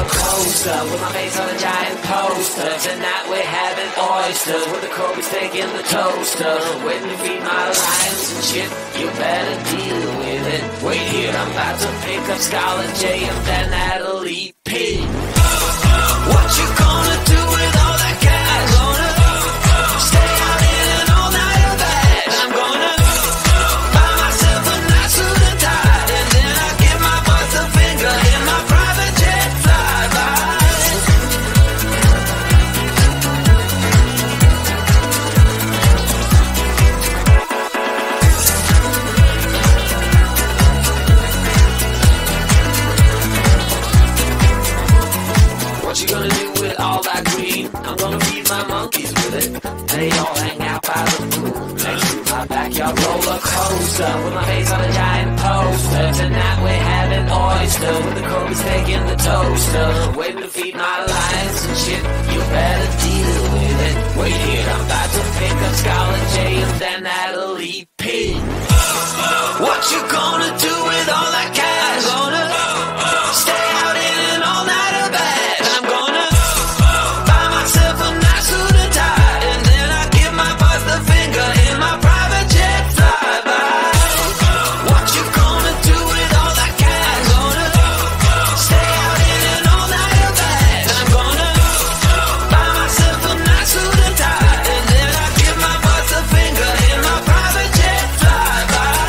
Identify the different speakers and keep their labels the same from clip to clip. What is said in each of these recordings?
Speaker 1: roller coaster with my face on a giant poster. Tonight we're having oysters with the Kobe's taking the toaster. Waiting to feed my lions and shit, you better deal with it. Wait here, I'm about to pick up Scarlett J and then Natalie P. What you gonna do with all that cash? Gonna stay out in an all-nighter bag. I'm gonna buy myself a nice suit and tie, and then I give my boss a finger in my private jet flyby. What you gonna do with all that green? I'm gonna feed my monkeys with it. They all hang out by the pool next to my backyard roller coaster with my face on a giant poster. Tonight we're having oyster with the Kobe's taking the toaster. Waiting to feed my lions and shit, you better deal with it. Wait here, I'm about to pick up Scarlett J and then Natalie P. What you gonna do with all that cash? Gonna stay out in an all-nighter bag. I'm gonna buy myself a nice suit and tie, and then I give my boss the finger in my private jet flyby. What you gonna do with all that cash? Gonna stay out in an all-nighter bag. I'm gonna buy myself a nice suit and tie, and then I give my boss the finger in my private jet flyby.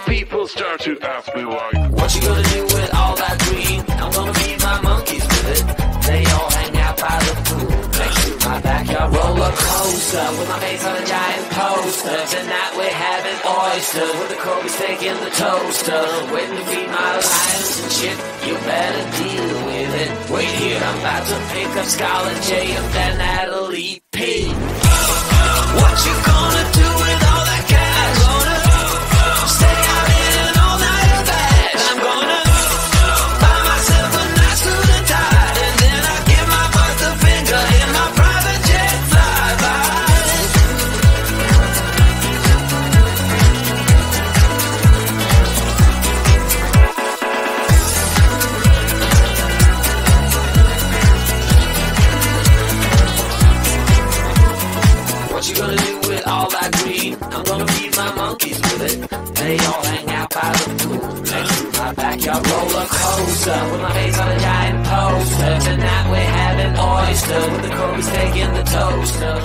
Speaker 2: People start to ask me like,
Speaker 1: what you gonna do with all that green? I'm gonna feed my monkeys with it. They all hang out by the pool next to my backyard roller coaster with my face on a giant poster. Tonight we're having oysters with the Kobe's taking the toaster. Waiting to feed my lions and shit. You better deal with it. Wait here, I'm about to pick up Scarlett J and then Natalie P. What you gonna do with all that cash? Gonna stay out in an all-nighter bash. I'm gonna buy myself a nice suit and tie, and then I give my boss the finger in my private jet flyby. What you gonna do with all that green? I'm gonna feed my monkeys with it. They all hang out by the pool next to my backyard roller coaster with my face on a giant poster. Tonight we're having oysters with the Kobe's taking the toaster.